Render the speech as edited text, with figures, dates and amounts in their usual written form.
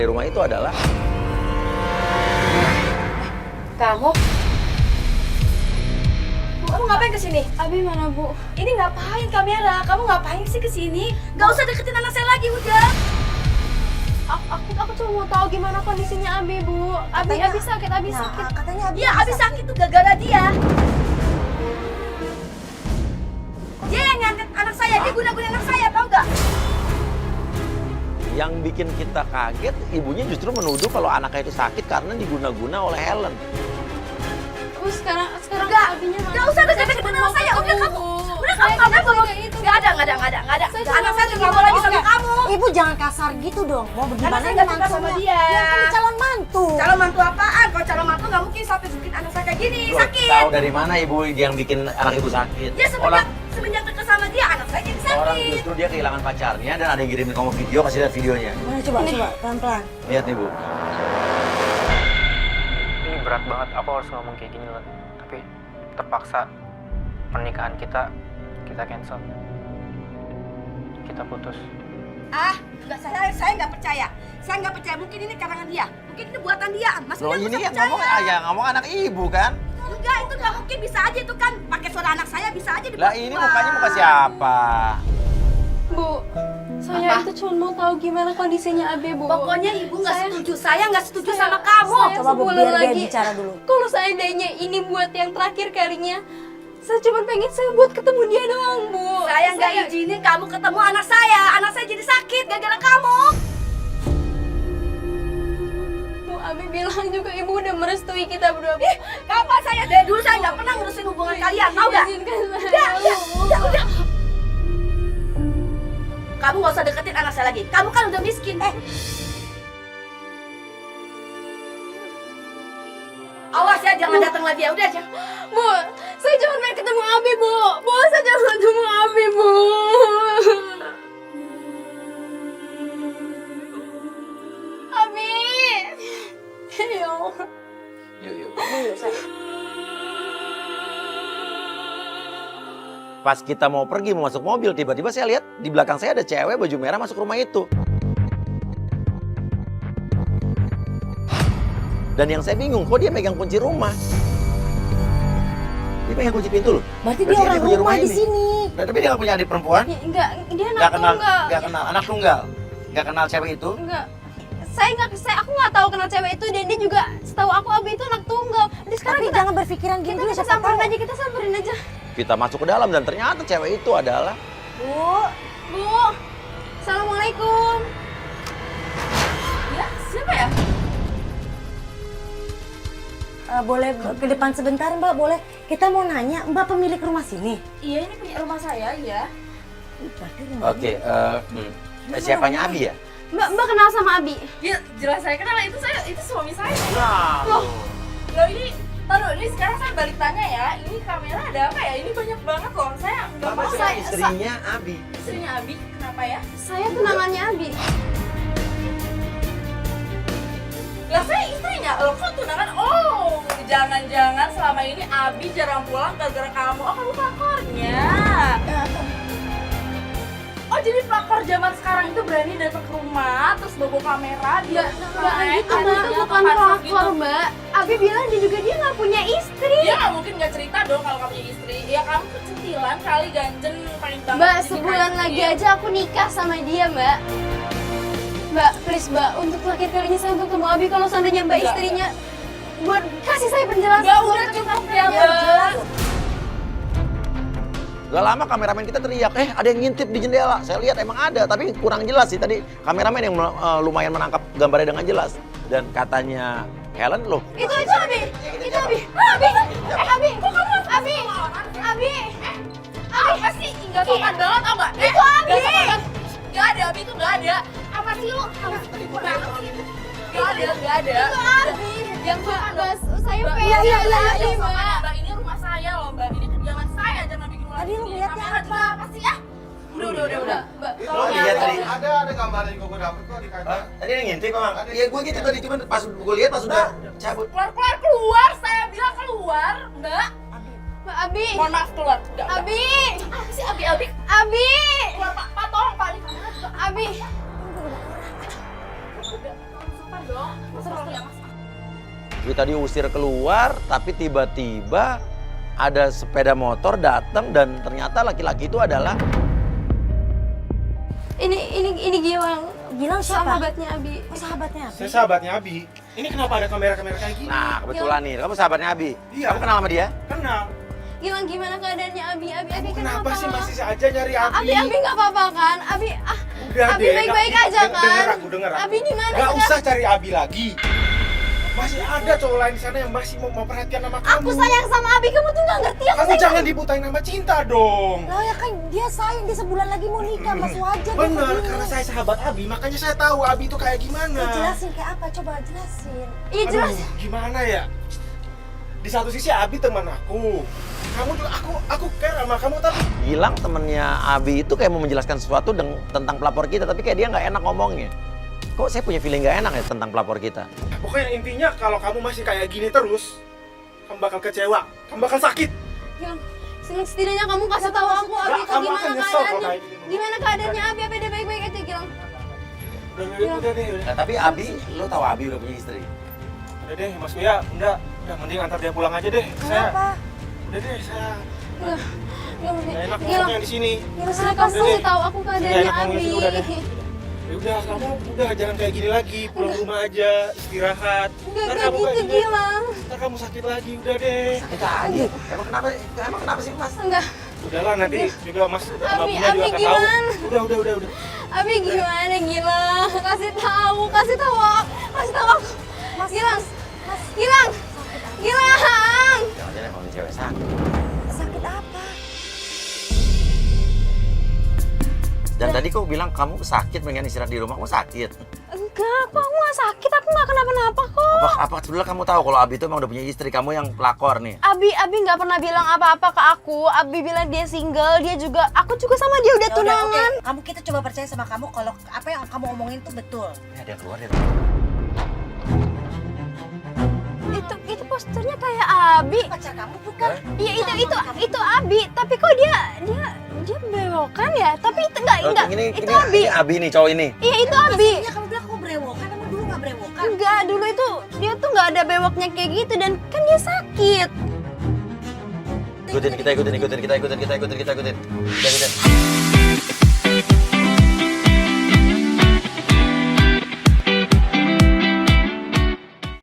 rumah itu adalah... Kamu? Bu, kamu ngapain kesini? Abi mana, Bu? Ini ngapain kamera? Kamu ngapain sih kesini? Gak usah deketin anak saya lagi, udah. Aku cuma mau tahu gimana kondisinya Abi, Bu. Abi sakit, Abi sakit. Katanya Iya, Abi sakit tuh gara-gara dia. Dia yang ngangkat anak saya, dia guna-guna anak saya, tau gak? Yang bikin kita kaget, ibunya justru menuduh kalau anaknya itu sakit karena diguna-guna oleh Helen. Bu, sekarang Abinya mana? Gak usah deketin anak saya, udah kamu. Udah kamu ngapain bawa? Gak ada. Anak saya udah gak mau lagi sama kamu. Ibu jangan kasar gitu dong. Mau Anak bagaimana saya dengan gak suka sama mantunya? dia. Ya kan calon mantu. Calon mantu apaan? Kalau calon mantu gak mungkin sampai bikin anak saya kayak gini, Loh, sakit. tahu dari mana ibu yang bikin anak ibu sakit? Dia semenjak deket sama dia, anak saya jadi Orang sakit. justru dia kehilangan pacarnya dan ada yang kirimin kamu video, kasih lihat videonya. Mana coba pelan-pelan. Lihat nih Bu. Ini berat banget, aku harus ngomong kayak gini loh. Tapi terpaksa pernikahan kita cancel. Kita putus. Enggak, saya nggak percaya. Saya nggak percaya. Mungkin ini karangan dia. Mungkin ini buatan dia. Masa Loh dia ini bisa yang percaya? ngomong ayah, ngomong anak ibu kan? Enggak, itu nggak mungkin. Bisa aja itu kan. Pakai suara anak saya bisa aja dibuat. Lah ini mukanya muka siapa? Bu, saya itu cuma mau tahu gimana kondisinya Abi, Bu. Pokoknya ibu nggak setuju. Saya nggak setuju saya- sama kamu. saya- Coba Bu, sebulan biar dia lagi. bicara dulu. Kalau seandainya ini buat yang terakhir kalinya, saya cuma pengen saya buat ketemu dia doang, Bu. Saya nggak izinin kamu ketemu anak saya. Anak saya jadi sakit gara-gara kamu. Bu, Abi bilang juga ibu udah merestui kita berdua, Bu. Kapan saya? Dari dulu saya nggak pernah ngurusin hubungan kalian, tahu nggak? Izinkan saya, Udah. Kamu nggak usah deketin anak saya lagi. Kamu kan udah miskin. Awas ya, jangan datang lagi ya. Udah aja. Bu, saya cuma pengen ketemu Abi, Bu. Bu, saya cuma ketemu Abi, Bu. Abi. Ya Allah. Yuk. Pas kita mau pergi, mau masuk mobil, tiba-tiba saya lihat di belakang saya ada cewek baju merah masuk rumah itu. Dan yang saya bingung, kok dia megang kunci rumah? Dia pegang kunci pintu loh. Berarti dia orang punya rumah di ini. sini. Nah, tapi dia nggak punya adik perempuan? Ya, enggak, dia anak Nggak kenal, tunggal. nggak kenal anak tunggal, nggak kenal cewek itu. Enggak. Aku nggak tahu kenal cewek itu dan dia juga setahu aku Abi itu anak tunggal. Jadi sekarang Tapi jangan berpikiran gini dulu, siapa tahu. kita samperin aja. Kita masuk ke dalam dan ternyata cewek itu adalah Bu, Bu. Assalamualaikum. Ya, siapa ya? boleh ke depan sebentar Mbak, boleh? Kita mau nanya, Mbak pemilik rumah sini? Iya, ini punya rumah saya, iya. Berarti rumah oke. Siapanya Abi ya? Mbak kenal sama Abi? Ya, jelas saya kenal. Itu suami saya. Nah, Loh ini, taruh ini sekarang saya balik tanya ya. Ini kamera ada apa ya? Ini banyak banget loh. Saya nggak mau saya istrinya Abi. istrinya Abi. Kenapa ya? Saya tunangannya Abi. Lah saya istrinya. Loh kok tunangan? Oh, jangan-jangan selama ini Abi jarang pulang gara-gara kamu. Oh, kamu pakornya. Oh, jadi pelakor zaman sekarang itu berani datang ke rumah terus bawa kamera dia Mbak, itu bukan pelakor, Mbak. Abi bilang dia nggak punya istri. Dia nggak mungkin nggak cerita dong kalau kamu punya istri. Ya kamu kecentilan kali ganjen paling banget. Mbak, jadi sebulan kayak lagi gini. aja aku nikah sama dia, Mbak. Mbak, please, Mbak, untuk terakhir kalinya saya untuk ketemu Abi. Kalau seandainya Mbak Enggak. istrinya buat kasih saya penjelasan. Mbak, udah cukup ya, Mbak. Gak lama kameramen kita teriak, ada yang ngintip di jendela. Saya lihat emang ada, tapi kurang jelas sih. Tadi kameramen yang lumayan menangkap gambarnya dengan jelas. Dan katanya Helen, loh Itu Abi. Itu Abi. Abi. Kok kamu Abi? Abi. Apa sih? Nggak sopan banget tau nggak? Itu Abi. Nggak ada, Abi itu nggak ada. Apa sih lu? Nggak ada. Itu Abi. Yang sopan dong. Mbak, saya Mbak, pengen iya, Abi, yang sopan. Mbak. Mbak, ini rumah saya loh, Mbak. Ini kerjaan saya, jangan bikin ulah. Tadi lu sendiri. lihatnya Kamera juga apa? apa sih ya? Udah. Mbak, Lo tolong lihat ya. tadi? Ada gambaran yang gue dapet kok di kaca. Tadi yang ngintip emang? Iya gue gitu tadi, cuman pas gue lihat pas udah cabut. Keluar, saya bilang keluar, Mbak. Mbak Abi. Mohon maaf keluar. Nggak. Abi. Apa sih Abi? Abi. Keluar Pak, tolong Pak. Ini kamera juga. Abi. dong. Seperti ya mas. Kita diusir keluar, tapi tiba-tiba ada sepeda motor datang dan ternyata laki-laki itu adalah Ini Gilang. Gilang siapa? Sahabatnya Abi. Oh, sahabatnya Abi. Saya sahabatnya Abi. Ini kenapa ada kamera-kamera kayak gini? nah kebetulan nih, kamu sahabatnya Abi. Iya. Kamu kenal sama dia? Kenal. Gilang gimana keadaannya Abi? Abi Kenapa sih masih aja nyari Abi? Abi nggak apa-apa kan? Udah Abi deh, baik-baik nggak- aja kan? Denger aku. Abi di mana Gak sekarang? usah cari Abi lagi. Masih ada cowok lain di sana yang masih mau perhatian sama kamu. Aku sayang sama Abi, kamu tuh nggak ngerti aku Kamu sayang. jangan dibutain sama cinta dong. Lah ya kan dia sayang, dia sebulan lagi mau nikah, Mas wajar dia Bener, begini. karena saya sahabat Abi, makanya saya tahu Abi itu kayak gimana. Jelasin kayak apa, coba jelasin. Iya jelas. Aduh, gimana ya? Di satu sisi Abi teman aku. Kamu juga aku care sama kamu tapi Gilang temennya Abi itu kayak mau menjelaskan sesuatu tentang pelapor kita, tapi kayak dia nggak enak ngomongnya. Kok saya punya feeling nggak enak ya tentang pelapor kita? pokoknya intinya kalau kamu masih kayak gini terus, kamu bakal kecewa, kamu bakal sakit. Gilang, setidaknya kamu kasih tahu aku Abi Nggak, tuh kamu gimana akan nyesel kalau keadaannya. kayak gini. Gimana keadaannya Abi? Abi udah baik-baik aja Gilang. Udah deh, Nah, tapi Abi, lo tahu Abi udah punya istri? udah deh, Mas Buya, udah mending antar dia pulang aja deh. Kenapa? Udah deh, saya Gilang, nggak enak Gilang, ngomongnya di sini. Gilang, saya kasih tahu aku Nggak keadaannya enak ngomongnya Abi. di sini, udah deh. Ya udah, kamu udah jangan kayak gini lagi, pulang rumah aja, istirahat. Enggak Ntar kayak kamu gitu gini, Gilang. ntar kamu sakit lagi, udah deh. Kita aja. Emang kenapa sih Mas? Enggak. Udahlah nanti juga Mas sama Abi, Buya juga Abi akan tahu. gimana? Udah. Abi gimana Gilang? Kasih tahu aku. Gilang. Gilang. Jangan-jangan emang ini cewek sakit. Sakit apa? Dan tadi kau bilang kamu sakit, pengen istirahat di rumah. Kamu sakit? Enggak, aku nggak sakit. Aku nggak kenapa-napa kok. Apa sebenarnya kamu tahu kalau Abi itu emang udah punya istri, kamu yang pelakor nih? Abi nggak pernah bilang apa-apa ke aku. Abi bilang dia single, aku juga sama dia udah Ya udah, tunangan. oke. Kamu kita coba percaya sama kamu kalau apa yang kamu omongin tuh betul. Ini ada yang keluar ya. Itu posternya kayak Abi. Pacar kamu bukan? Iya itu Abi. Tapi kok dia bewokan ya? Tapi itu enggak. Itu Abi. Ini Abi nih, cowok ini. Iya itu Abi. Biasanya kamu bilang kamu brewokan, emang dulu nggak brewokan? Enggak, dulu itu dia tuh nggak ada bewoknya kayak gitu dan kan dia sakit. Ikutin. Kita ikutin.